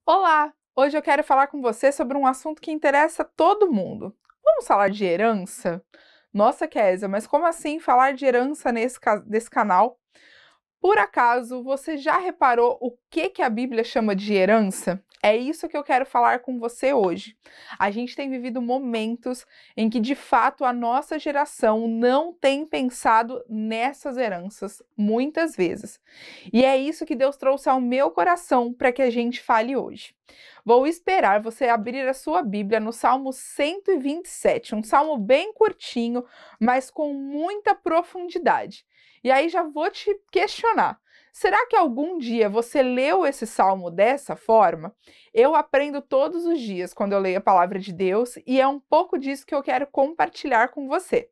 Olá! Hoje eu quero falar com você sobre um assunto que interessa todo mundo. Vamos falar de herança? Nossa, Kézia, mas como assim falar de herança nesse canal? Por acaso, você já reparou o que a Bíblia chama de herança? É isso que eu quero falar com você hoje. A gente tem vivido momentos em que, de fato, a nossa geração não tem pensado nessas heranças, muitas vezes. E é isso que Deus trouxe ao meu coração para que a gente fale hoje. Vou esperar você abrir a sua Bíblia no Salmo 127, um salmo bem curtinho, mas com muita profundidade. E aí já vou te questionar. Será que algum dia você leu esse salmo dessa forma? Eu aprendo todos os dias quando eu leio a palavra de Deus e é um pouco disso que eu quero compartilhar com você.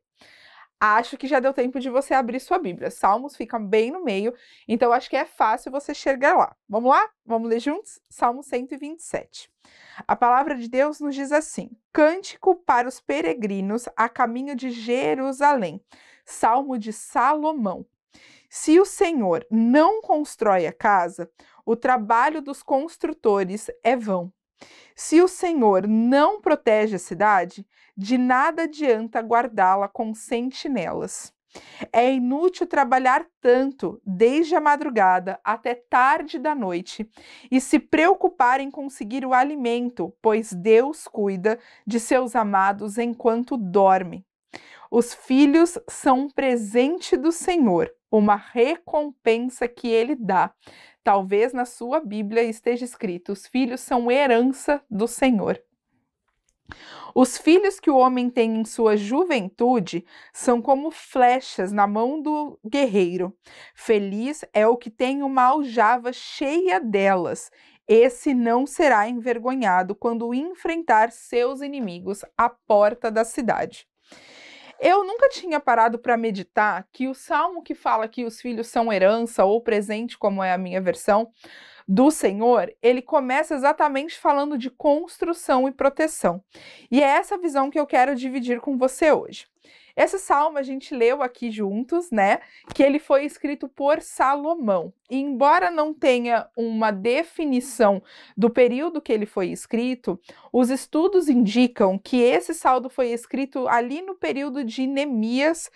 Acho que já deu tempo de você abrir sua Bíblia. Salmos fica bem no meio, então acho que é fácil você chegar lá. Vamos lá? Vamos ler juntos? Salmo 127. A palavra de Deus nos diz assim: Cântico para os peregrinos a caminho de Jerusalém. Salmo de Salomão. Se o Senhor não constrói a casa, o trabalho dos construtores é vão. Se o Senhor não protege a cidade, de nada adianta guardá-la com sentinelas. É inútil trabalhar tanto, desde a madrugada até tarde da noite, e se preocupar em conseguir o alimento, pois Deus cuida de seus amados enquanto dormem. Os filhos são um presente do Senhor, uma recompensa que ele dá. Talvez na sua Bíblia esteja escrito: os filhos são herança do Senhor. Os filhos que o homem tem em sua juventude são como flechas na mão do guerreiro. Feliz é o que tem uma aljava cheia delas. Esse não será envergonhado quando enfrentar seus inimigos à porta da cidade. Eu nunca tinha parado para meditar que o salmo que fala que os filhos são herança ou presente, como é a minha versão, do Senhor, ele começa exatamente falando de construção e proteção. E é essa visão que eu quero dividir com você hoje. Esse salmo a gente leu aqui juntos, né? Que ele foi escrito por Salomão. E embora não tenha uma definição do período que ele foi escrito, os estudos indicam que esse salmo foi escrito ali no período de Neemias,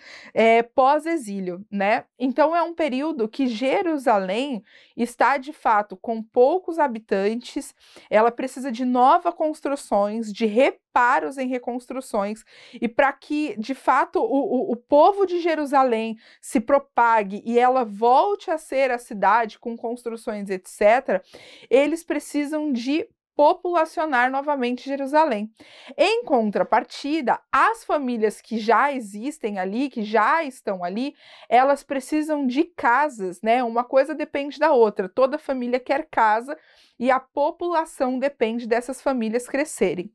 pós-exílio, né? Então é um período que Jerusalém está de fato com poucos habitantes, ela precisa de novas construções, de reparos em reconstruções, e para que de fato o povo de Jerusalém se propague e ela volte a ser a cidade com construções, etc., eles precisam de populacionar novamente Jerusalém. Em contrapartida, as famílias que já existem ali, que já estão ali, elas precisam de casas, né? Uma coisa depende da outra. Toda família quer casa e a população depende dessas famílias crescerem.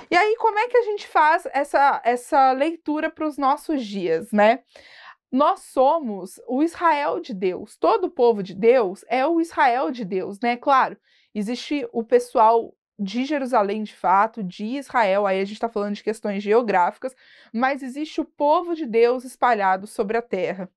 E aí, como é que a gente faz essa leitura para os nossos dias, né? Nós somos o Israel de Deus. Todo o povo de Deus é o Israel de Deus, né? Claro, existe o pessoal de Jerusalém, de fato, de Israel, aí a gente está falando de questões geográficas, mas existe o povo de Deus espalhado sobre a terra.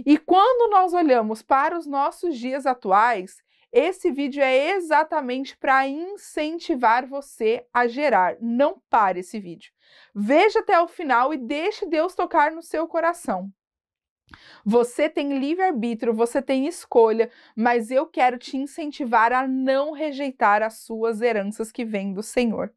E quando nós olhamos para os nossos dias atuais, esse vídeo é exatamente para incentivar você a gerar. Não pare esse vídeo. Veja até o final e deixe Deus tocar no seu coração. Você tem livre-arbítrio, você tem escolha, mas eu quero te incentivar a não rejeitar as suas heranças que vêm do Senhor.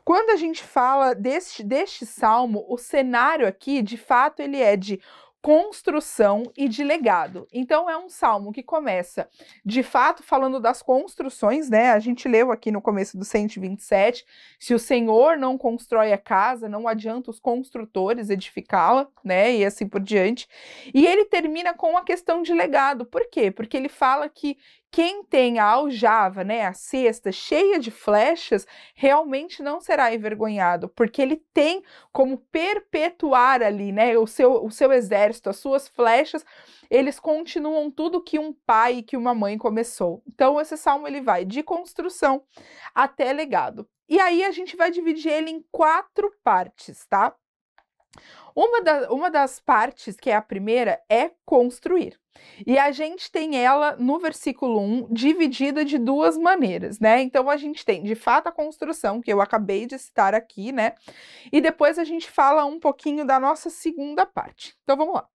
Quando a gente fala deste salmo, o cenário aqui, de fato, ele é de construção e de legado. Então é um salmo que começa, de fato, falando das construções, né? A gente leu aqui no começo do 127, se o Senhor não constrói a casa, não adianta os construtores edificá-la, né? E assim por diante. E ele termina com a questão de legado. Por quê? Porque ele fala que quem tem a aljava, né, a cesta cheia de flechas, realmente não será envergonhado, porque ele tem como perpetuar ali, né, o seu exército, as suas flechas, eles continuam tudo que um pai e que uma mãe começou. Então esse salmo ele vai de construção até legado. E aí a gente vai dividir ele em 4 partes, tá? Uma das partes, que é a primeira, é construir. E a gente tem ela no versículo 1 dividida de duas maneiras, né? Então a gente tem de fato a construção, que eu acabei de citar aqui, né? E depois a gente fala um pouquinho da nossa segunda parte. Então vamos lá.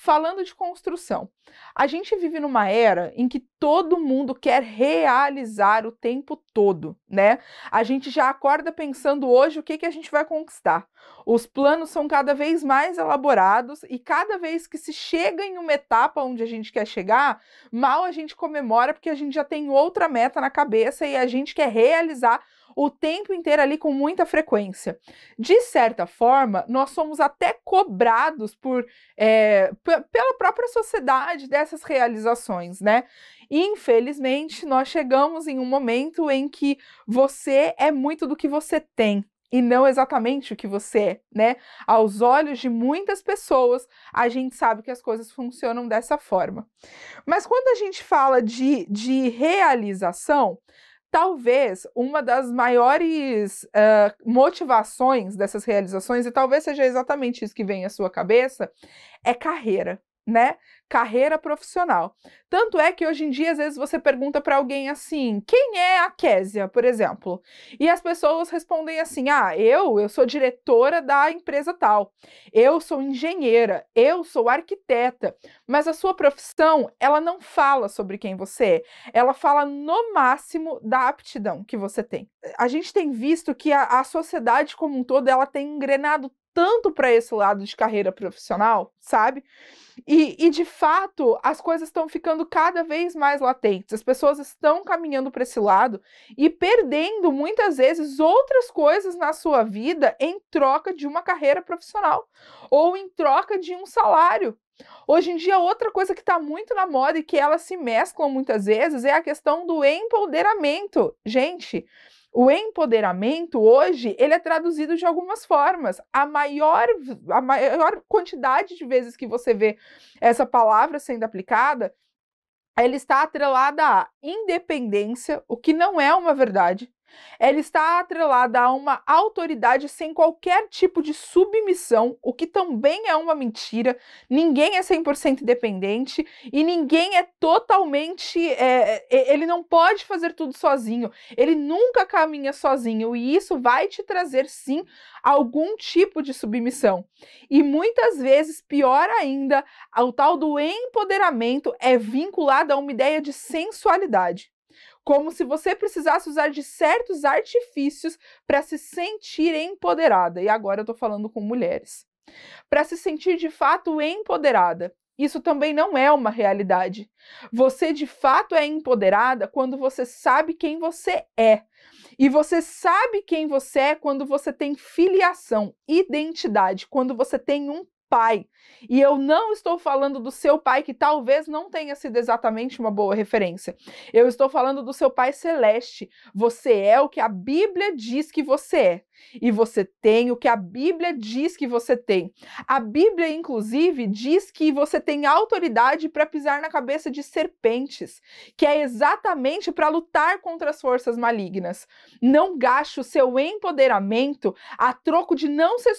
Falando de construção, a gente vive numa era em que todo mundo quer realizar o tempo todo, né? A gente já acorda pensando hoje o que a gente vai conquistar. Os planos são cada vez mais elaborados e cada vez que se chega em uma etapa onde a gente quer chegar, mal a gente comemora porque a gente já tem outra meta na cabeça e a gente quer realizar o tempo inteiro ali com muita frequência. De certa forma, nós somos até cobrados pela própria sociedade dessas realizações, né? E, infelizmente, nós chegamos em um momento em que você é muito do que você tem e não exatamente o que você é, né? Aos olhos de muitas pessoas, a gente sabe que as coisas funcionam dessa forma. Mas quando a gente fala de realização, talvez uma das maiores motivações dessas realizações, e talvez seja exatamente isso que vem à sua cabeça, é carreira, né? Carreira profissional. Tanto é que hoje em dia, às vezes, você pergunta para alguém assim, quem é a Késia, por exemplo? E as pessoas respondem assim, eu sou diretora da empresa tal, eu sou engenheira, eu sou arquiteta, mas a sua profissão, ela não fala sobre quem você é, ela fala no máximo da aptidão que você tem. A gente tem visto que a sociedade como um todo, ela tem engrenado tanto para esse lado de carreira profissional, sabe? E de fato, as coisas estão ficando cada vez mais latentes. As pessoas estão caminhando para esse lado e perdendo, muitas vezes, outras coisas na sua vida em troca de uma carreira profissional ou em troca de um salário. Hoje em dia, outra coisa que está muito na moda e que elas se mesclam muitas vezes é a questão do empoderamento. Gente, o empoderamento hoje, ele é traduzido de algumas formas. A maior quantidade de vezes que você vê essa palavra sendo aplicada, ela está atrelada à independência, o que não é uma verdade. Ela está atrelada a uma autoridade sem qualquer tipo de submissão, o que também é uma mentira. Ninguém é 100% independente e ninguém é totalmente... ele não pode fazer tudo sozinho, ele nunca caminha sozinho e isso vai te trazer, sim, algum tipo de submissão. E muitas vezes, pior ainda, o tal do empoderamento é vinculado a uma ideia de sensualidade. Como se você precisasse usar de certos artifícios para se sentir empoderada. E agora eu estou falando com mulheres. Para se sentir de fato empoderada. Isso também não é uma realidade. Você de fato é empoderada quando você sabe quem você é. E você sabe quem você é quando você tem filiação, identidade, quando você tem um pai. E eu não estou falando do seu pai, que talvez não tenha sido exatamente uma boa referência. Eu estou falando do seu pai celeste. Você é o que a Bíblia diz que você é. E você tem o que a Bíblia diz que você tem. A Bíblia, inclusive, diz que você tem autoridade para pisar na cabeça de serpentes, que é exatamente para lutar contra as forças malignas. Não gaste o seu empoderamento a troco de não ser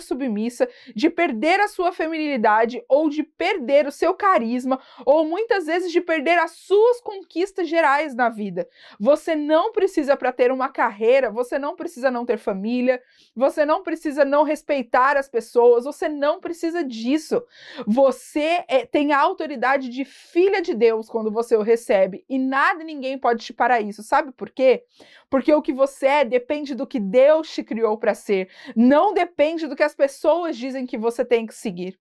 submissa, de perder a sua feminilidade ou de perder o seu carisma ou muitas vezes de perder as suas conquistas gerais na vida. Você não precisa, para ter uma carreira, você não precisa não ter família, você não precisa não respeitar as pessoas, você não precisa disso. Você tem a autoridade de filha de Deus quando você o recebe e nada e ninguém pode te parar isso. Sabe por quê? Porque o que você é depende do que Deus te criou para ser, não depende do que as pessoas dizem que você tem que seguir.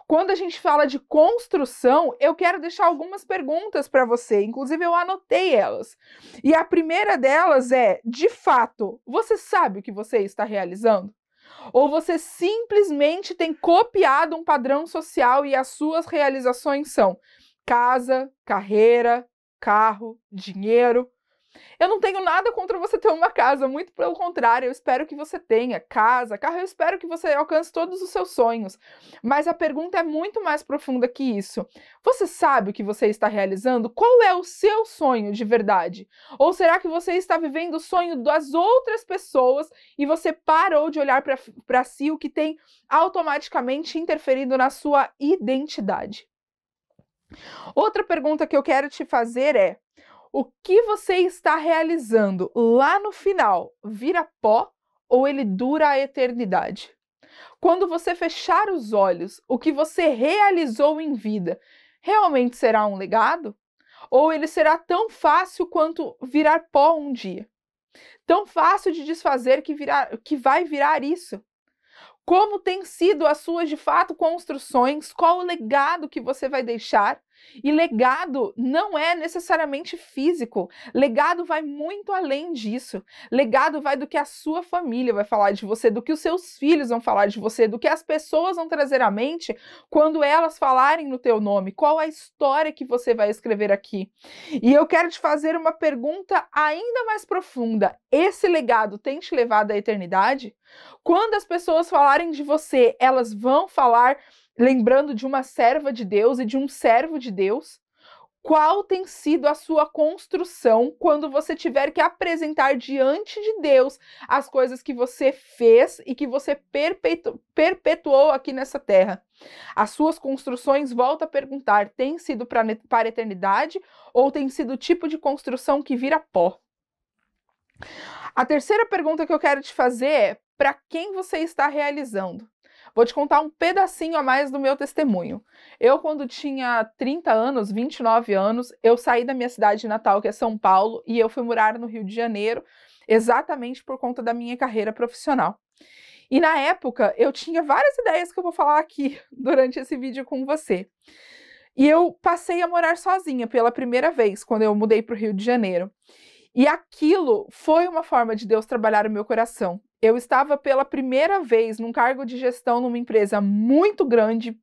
Quando a gente fala de construção, eu quero deixar algumas perguntas para você, inclusive eu anotei elas. E a primeira delas é, de fato, você sabe o que você está realizando? Ou você simplesmente tem copiado um padrão social e as suas realizações são casa, carreira, carro, dinheiro? Eu não tenho nada contra você ter uma casa, muito pelo contrário, eu espero que você tenha casa, carro, eu espero que você alcance todos os seus sonhos. Mas a pergunta é muito mais profunda que isso. Você sabe o que você está realizando? Qual é o seu sonho de verdade? Ou será que você está vivendo o sonho das outras pessoas e você parou de olhar para si, o que tem automaticamente interferido na sua identidade? Outra pergunta que eu quero te fazer é: o que você está realizando lá no final vira pó ou ele dura a eternidade? Quando você fechar os olhos, o que você realizou em vida realmente será um legado? Ou ele será tão fácil quanto virar pó um dia? Tão fácil de desfazer que vai virar isso? Como tem sido as suas, de fato, construções? Qual o legado que você vai deixar? E legado não é necessariamente físico. Legado vai muito além disso. Legado vai do que a sua família vai falar de você, do que os seus filhos vão falar de você, do que as pessoas vão trazer à mente quando elas falarem no teu nome. Qual a história que você vai escrever aqui? E eu quero te fazer uma pergunta ainda mais profunda. Esse legado tem te levado à eternidade? Quando as pessoas falarem de você, elas vão falar lembrando de uma serva de Deus e de um servo de Deus? Qual tem sido a sua construção quando você tiver que apresentar diante de Deus as coisas que você fez e que você perpetuou aqui nessa terra? As suas construções, volto a perguntar, tem sido para a eternidade ou tem sido o tipo de construção que vira pó? A terceira pergunta que eu quero te fazer é: para quem você está realizando? Vou te contar um pedacinho a mais do meu testemunho. Eu, quando tinha 30 anos, 29 anos, eu saí da minha cidade natal, que é São Paulo, e eu fui morar no Rio de Janeiro, exatamente por conta da minha carreira profissional. E na época, eu tinha várias ideias que eu vou falar aqui durante esse vídeo com você. E eu passei a morar sozinha pela primeira vez, quando eu mudei para o Rio de Janeiro. E aquilo foi uma forma de Deus trabalhar o meu coração. Eu estava pela primeira vez num cargo de gestão numa empresa muito grande,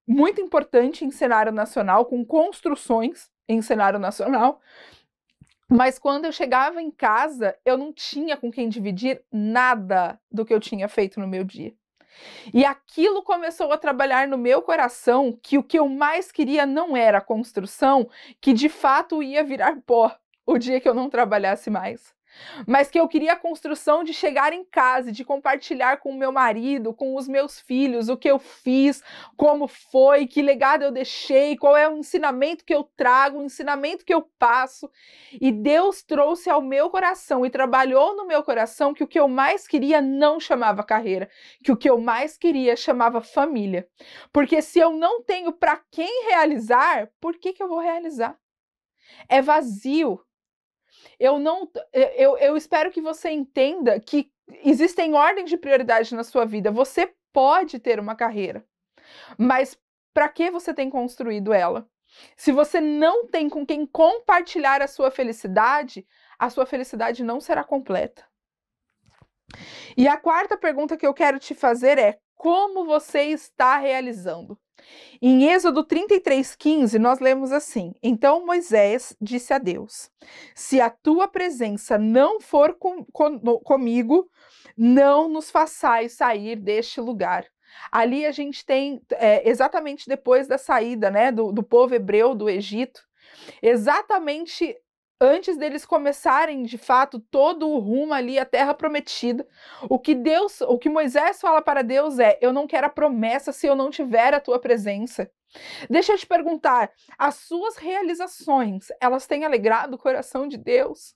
muito importante em cenário nacional, com construções em cenário nacional. Mas quando eu chegava em casa, eu não tinha com quem dividir nada do que eu tinha feito no meu dia. E aquilo começou a trabalhar no meu coração que o que eu mais queria não era a construção, que de fato ia virar pó o dia que eu não trabalhasse mais, mas que eu queria a construção de chegar em casa, de compartilhar com o meu marido, com os meus filhos, o que eu fiz, como foi, que legado eu deixei, qual é o ensinamento que eu trago, o ensinamento que eu passo. E Deus trouxe ao meu coração e trabalhou no meu coração que o que eu mais queria não chamava carreira, que o que eu mais queria chamava família. Porque se eu não tenho para quem realizar, por que eu vou realizar? É vazio. Eu espero que você entenda que existem ordens de prioridade na sua vida. Você pode ter uma carreira, mas para que você tem construído ela? Se você não tem com quem compartilhar a sua felicidade não será completa. E a quarta pergunta que eu quero te fazer é: como você está realizando? Em Êxodo 33:15, nós lemos assim: Então Moisés disse a Deus: Se a tua presença não for comigo, não nos façais sair deste lugar. Ali a gente tem, exatamente depois da saída, né, do povo hebreu do Egito, exatamente antes deles começarem, de fato, todo o rumo ali à terra prometida, o que Moisés fala para Deus é: eu não quero a promessa se eu não tiver a tua presença. Deixa eu te perguntar, as suas realizações, elas têm alegrado o coração de Deus?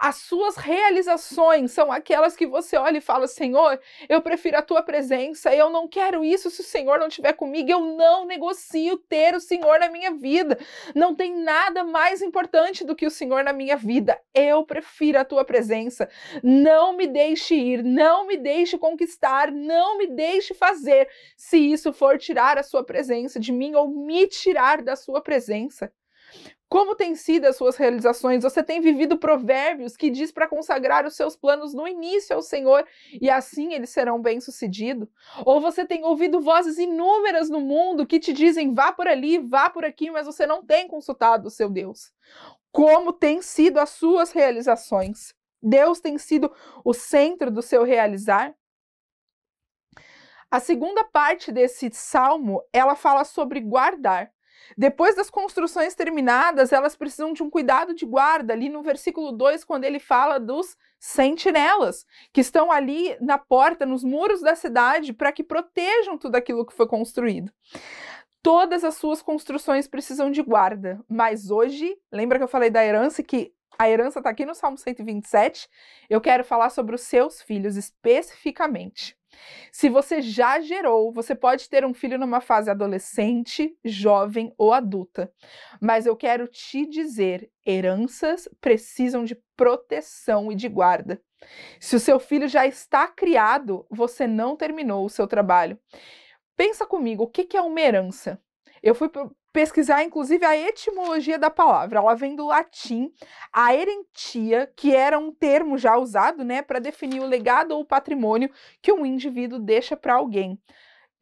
As suas realizações são aquelas que você olha e fala: Senhor, eu prefiro a tua presença, eu não quero isso se o Senhor não estiver comigo, eu não negocio ter o Senhor na minha vida, não tem nada mais importante do que o Senhor na minha vida, eu prefiro a tua presença, não me deixe ir, não me deixe conquistar, não me deixe fazer, se isso for tirar a sua presença de mim ou me tirar da sua presença. Como têm sido as suas realizações? Você tem vivido provérbios que diz para consagrar os seus planos no início ao Senhor e assim eles serão bem-sucedidos? Ou você tem ouvido vozes inúmeras no mundo que te dizem: vá por ali, vá por aqui, mas você não tem consultado o seu Deus? Como têm sido as suas realizações? Deus tem sido o centro do seu realizar? A segunda parte desse salmo, ela fala sobre guardar. Depois das construções terminadas, elas precisam de um cuidado de guarda, ali no versículo 2, quando ele fala dos sentinelas, que estão ali na porta, nos muros da cidade, para que protejam tudo aquilo que foi construído. Todas as suas construções precisam de guarda, mas hoje, lembra que eu falei da herança, que a herança está aqui no Salmo 127? Eu quero falar sobre os seus filhos especificamente. Se você já gerou, você pode ter um filho numa fase adolescente, jovem ou adulta. Mas eu quero te dizer, heranças precisam de proteção e de guarda. Se o seu filho já está criado, você não terminou o seu trabalho. Pensa comigo, o que é uma herança? Eu fui pesquisar, inclusive, a etimologia da palavra. Ela vem do latim, a herentia, que era um termo já usado, né, para definir o legado ou o patrimônio que um indivíduo deixa para alguém.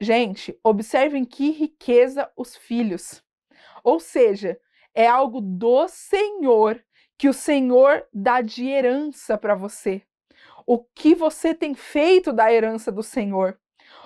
Gente, observem que riqueza os filhos. Ou seja, é algo do Senhor, que o Senhor dá de herança para você. O que você tem feito da herança do Senhor?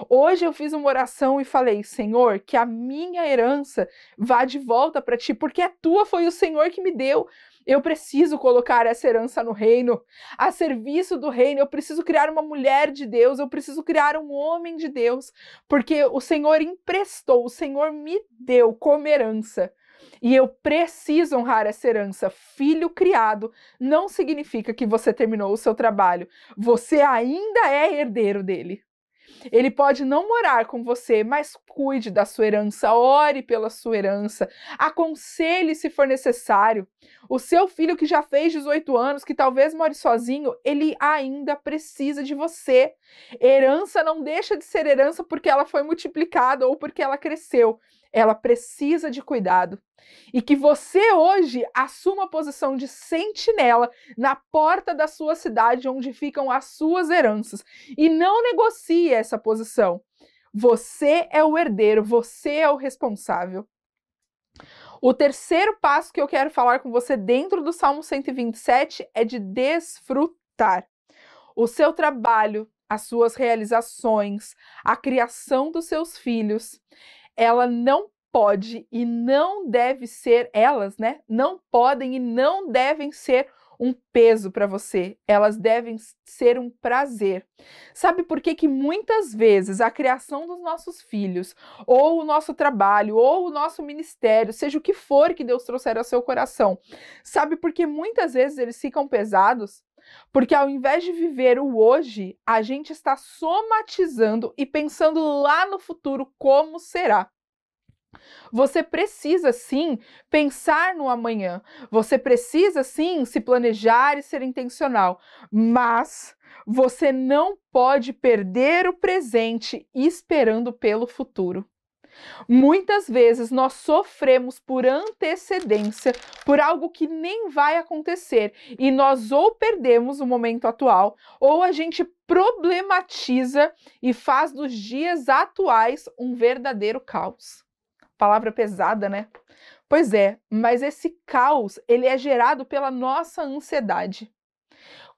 Hoje eu fiz uma oração e falei, Senhor, que a minha herança vá de volta para ti, porque a tua foi o Senhor que me deu. Eu preciso colocar essa herança no reino, a serviço do reino. Eu preciso criar uma mulher de Deus, eu preciso criar um homem de Deus, porque o Senhor emprestou, o Senhor me deu como herança. E eu preciso honrar essa herança. Filho criado não significa que você terminou o seu trabalho. Você ainda é herdeiro dele. Ele pode não morar com você, mas cuide da sua herança, ore pela sua herança, aconselhe se for necessário. O seu filho que já fez 18 anos, que talvez more sozinho, ele ainda precisa de você. Herança não deixa de ser herança porque ela foi multiplicada ou porque ela cresceu. Ela precisa de cuidado. E que você hoje assuma a posição de sentinela na porta da sua cidade onde ficam as suas heranças. E não negocie essa posição. Você é o herdeiro, você é o responsável. O terceiro passo que eu quero falar com você dentro do Salmo 127 é de desfrutar. O seu trabalho, as suas realizações, a criação dos seus filhos, ela não pode e não deve ser, elas, né? Não podem e não devem ser um peso para você. Elas devem ser um prazer. Sabe por que muitas vezes a criação dos nossos filhos, ou o nosso trabalho, ou o nosso ministério, seja o que for que Deus trouxer ao seu coração, sabe por que muitas vezes eles ficam pesados? Porque ao invés de viver o hoje, a gente está somatizando e pensando lá no futuro como será. Você precisa sim pensar no amanhã, você precisa sim se planejar e ser intencional, mas você não pode perder o presente esperando pelo futuro. Muitas vezes nós sofremos por antecedência, por algo que nem vai acontecer, e nós ou perdemos o momento atual, ou a gente problematiza e faz dos dias atuais um verdadeiro caos. Palavra pesada, né? Pois é, mas esse caos, ele é gerado pela nossa ansiedade.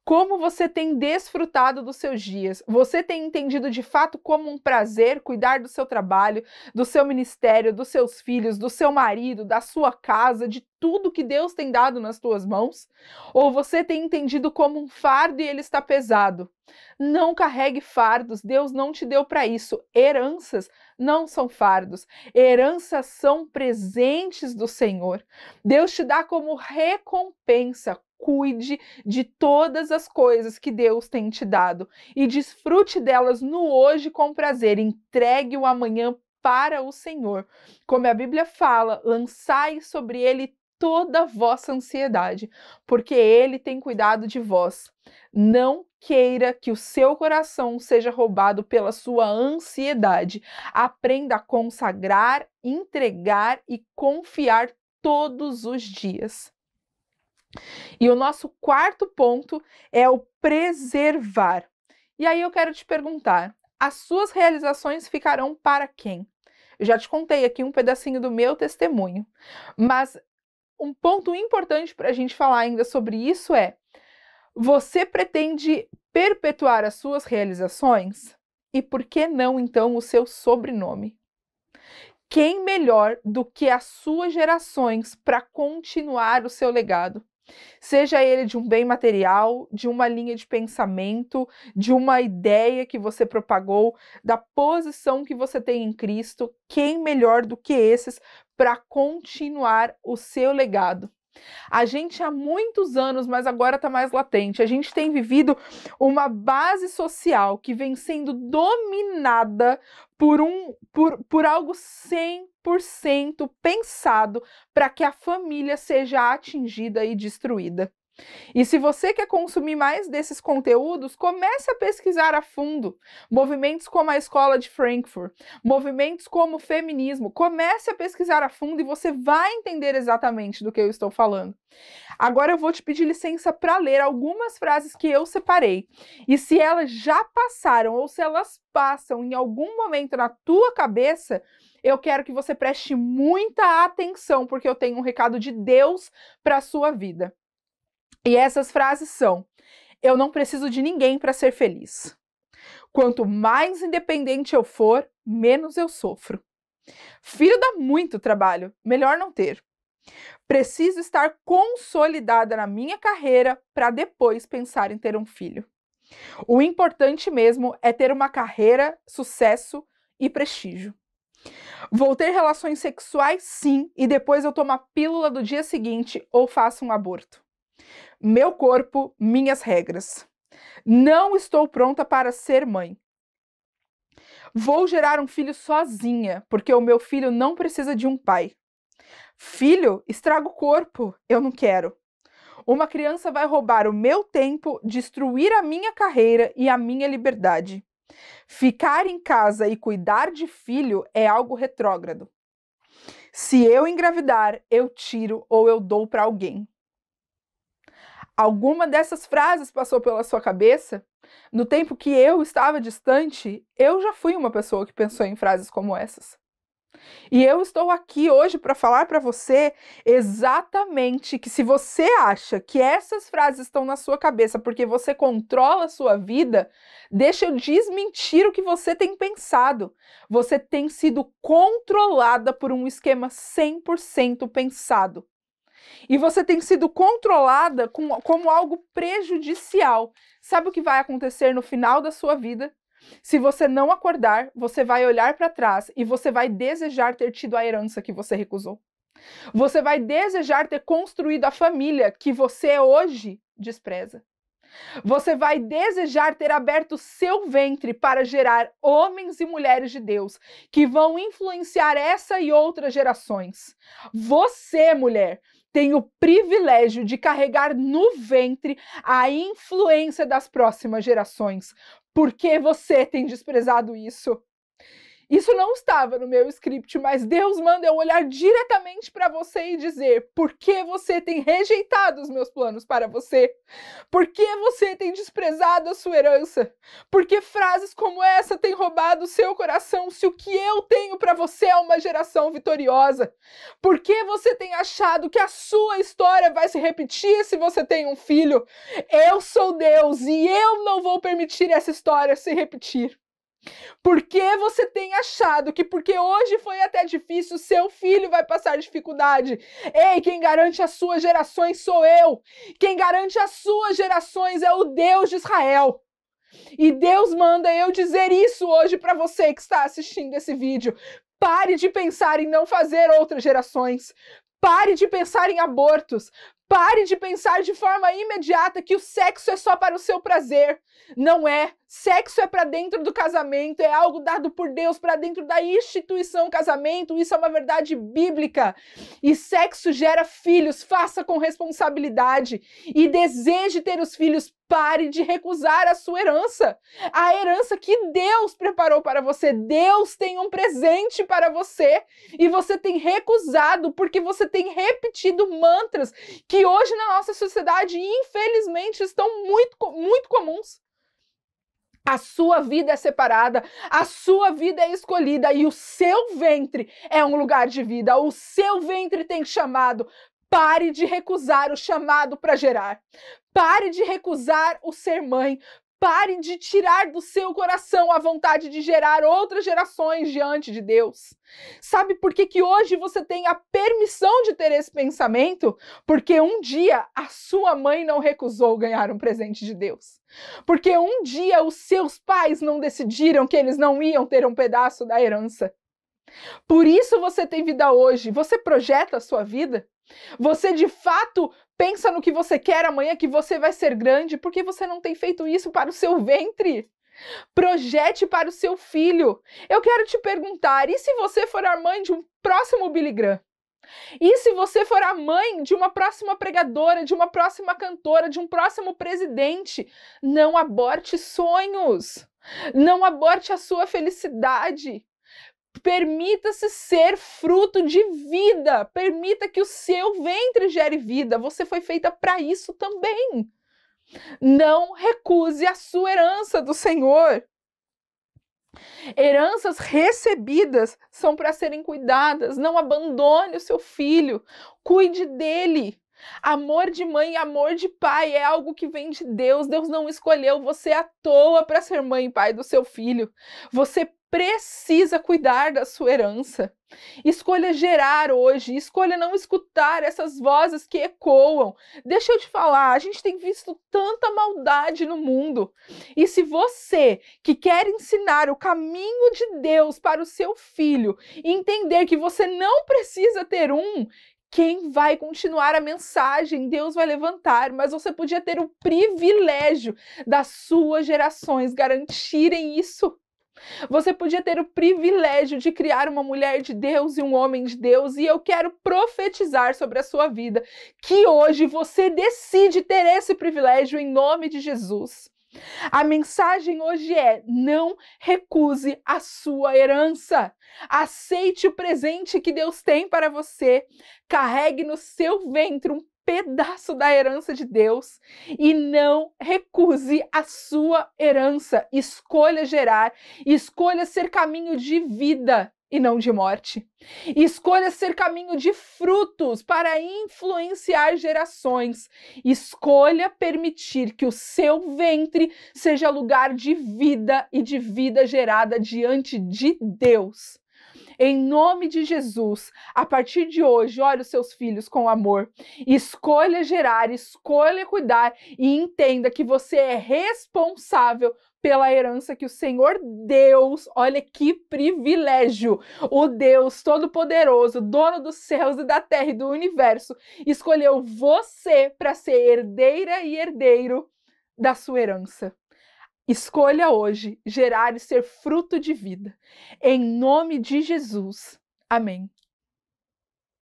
Como você tem desfrutado dos seus dias? Você tem entendido de fato como um prazer cuidar do seu trabalho, do seu ministério, dos seus filhos, do seu marido, da sua casa, de tudo que Deus tem dado nas tuas mãos? Ou você tem entendido como um fardo e ele está pesado? Não carregue fardos, Deus não te deu para isso. Heranças não são fardos, heranças são presentes do Senhor. Deus te dá como recompensa. Cuide de todas as coisas que Deus tem te dado e desfrute delas no hoje com prazer. Entregue o amanhã para o Senhor. Como a Bíblia fala, lançai sobre ele toda a vossa ansiedade, porque ele tem cuidado de vós. Não queira que o seu coração seja roubado pela sua ansiedade. Aprenda a consagrar, entregar e confiar todos os dias. E o nosso quarto ponto é o preservar. E aí eu quero te perguntar, as suas realizações ficarão para quem? Eu já te contei aqui um pedacinho do meu testemunho, mas um ponto importante para a gente falar ainda sobre isso é: você pretende perpetuar as suas realizações? E por que não, então, o seu sobrenome? Quem melhor do que as suas gerações para continuar o seu legado? Seja ele de um bem material, de uma linha de pensamento, de uma ideia que você propagou, da posição que você tem em Cristo, quem melhor do que esses para continuar o seu legado? A gente há muitos anos, mas agora está mais latente, a gente tem vivido uma base social que vem sendo dominada por algo 100% pensado para que a família seja atingida e destruída. E se você quer consumir mais desses conteúdos, comece a pesquisar a fundo. Movimentos como a Escola de Frankfurt, movimentos como o feminismo, comece a pesquisar a fundo e você vai entender exatamente do que eu estou falando. Agora eu vou te pedir licença para ler algumas frases que eu separei. E se elas já passaram ou se elas passam em algum momento na tua cabeça, eu quero que você preste muita atenção, porque eu tenho um recado de Deus para a sua vida. E essas frases são: eu não preciso de ninguém para ser feliz. Quanto mais independente eu for, menos eu sofro. Filho dá muito trabalho, melhor não ter. Preciso estar consolidada na minha carreira para depois pensar em ter um filho. O importante mesmo é ter uma carreira, sucesso e prestígio. Vou ter relações sexuais sim, e depois eu tomo a pílula do dia seguinte ou faço um aborto. Meu corpo, minhas regras. Não estou pronta para ser mãe. Vou gerar um filho sozinha, porque o meu filho não precisa de um pai. Filho, estraga o corpo, eu não quero. Uma criança vai roubar o meu tempo, destruir a minha carreira e a minha liberdade. Ficar em casa e cuidar de filho é algo retrógrado. Se eu engravidar, eu tiro ou eu dou para alguém. Alguma dessas frases passou pela sua cabeça? No tempo que eu estava distante, eu já fui uma pessoa que pensou em frases como essas. E eu estou aqui hoje para falar para você exatamente que se você acha que essas frases estão na sua cabeça porque você controla a sua vida, deixa eu desmentir o que você tem pensado. Você tem sido controlada por um esquema 100% pensado. E você tem sido controlada como algo prejudicial. Sabe o que vai acontecer no final da sua vida? Se você não acordar, você vai olhar para trás e você vai desejar ter tido a herança que você recusou. Você vai desejar ter construído a família que você hoje despreza. Você vai desejar ter aberto seu ventre para gerar homens e mulheres de Deus que vão influenciar essa e outras gerações. Você, mulher, tem o privilégio de carregar no ventre a influência das próximas gerações. Por que você tem desprezado isso? Isso não estava no meu script, mas Deus manda eu olhar diretamente para você e dizer: por que você tem rejeitado os meus planos para você? Por que você tem desprezado a sua herança? Por que frases como essa têm roubado o seu coração se o que eu tenho para você é uma geração vitoriosa? Por que você tem achado que a sua história vai se repetir se você tem um filho? Eu sou Deus e eu não vou permitir essa história se repetir. Por que você tem achado que porque hoje foi até difícil, seu filho vai passar dificuldade? Ei, quem garante as suas gerações sou eu. Quem garante as suas gerações é o Deus de Israel. E Deus manda eu dizer isso hoje para você que está assistindo esse vídeo. Pare de pensar em não fazer outras gerações. Pare de pensar em abortos. Pare de pensar de forma imediata que o sexo é só para o seu prazer. Não é. Sexo é para dentro do casamento, é algo dado por Deus para dentro da instituição casamento. Isso é uma verdade bíblica. E sexo gera filhos, faça com responsabilidade. E deseje ter os filhos, pare de recusar a sua herança. A herança que Deus preparou para você. Deus tem um presente para você. E você tem recusado porque você tem repetido mantras que hoje na nossa sociedade, infelizmente, estão muito comuns. A sua vida é separada, a sua vida é escolhida e o seu ventre é um lugar de vida. O seu ventre tem chamado. Pare de recusar o chamado para gerar. Pare de recusar o ser mãe. Pare de tirar do seu coração a vontade de gerar outras gerações diante de Deus. Sabe por que hoje você tem a permissão de ter esse pensamento? Porque um dia a sua mãe não recusou ganhar um presente de Deus. Porque um dia os seus pais não decidiram que eles não iam ter um pedaço da herança. Por isso você tem vida hoje. Você projeta a sua vida? Você de fato pensa no que você quer amanhã, que você vai ser grande, porque você não tem feito isso para o seu ventre? Projete para o seu filho. Eu quero te perguntar, e se você for a mãe de um próximo Billy Graham? E se você for a mãe de uma próxima pregadora, de uma próxima cantora, de um próximo presidente? Não aborte sonhos. Não aborte a sua felicidade. Permita-se ser fruto de vida. Permita que o seu ventre gere vida. Você foi feita para isso também. Não recuse a sua herança do Senhor. Heranças recebidas são para serem cuidadas. Não abandone o seu filho. Cuide dele. Amor de mãe e amor de pai é algo que vem de Deus. Deus não escolheu você à toa para ser mãe e pai do seu filho. Você precisa cuidar da sua herança. Escolha gerar hoje, escolha não escutar essas vozes que ecoam. Deixa eu te falar, a gente tem visto tanta maldade no mundo. E se você que quer ensinar o caminho de Deus para o seu filho, entender que você não precisa ter um, quem vai continuar a mensagem? Deus vai levantar, mas você podia ter o privilégio das suas gerações garantirem isso. Você podia ter o privilégio de criar uma mulher de Deus e um homem de Deus, e eu quero profetizar sobre a sua vida que hoje você decide ter esse privilégio em nome de Jesus. A mensagem hoje é: não recuse a sua herança. Aceite o presente que Deus tem para você. Carregue no seu ventre um pedaço da herança de Deus e não recuse a sua herança. Escolha gerar, escolha ser caminho de vida e não de morte. Escolha ser caminho de frutos para influenciar gerações. Escolha permitir que o seu ventre seja lugar de vida e de vida gerada diante de Deus. Em nome de Jesus, a partir de hoje, olhe os seus filhos com amor. Escolha gerar, escolha cuidar e entenda que você é responsável pela herança que o Senhor Deus, olha que privilégio, o Deus Todo-Poderoso, dono dos céus e da terra e do universo, escolheu você para ser herdeira e herdeiro da sua herança. Escolha hoje gerar e ser fruto de vida. Em nome de Jesus. Amém.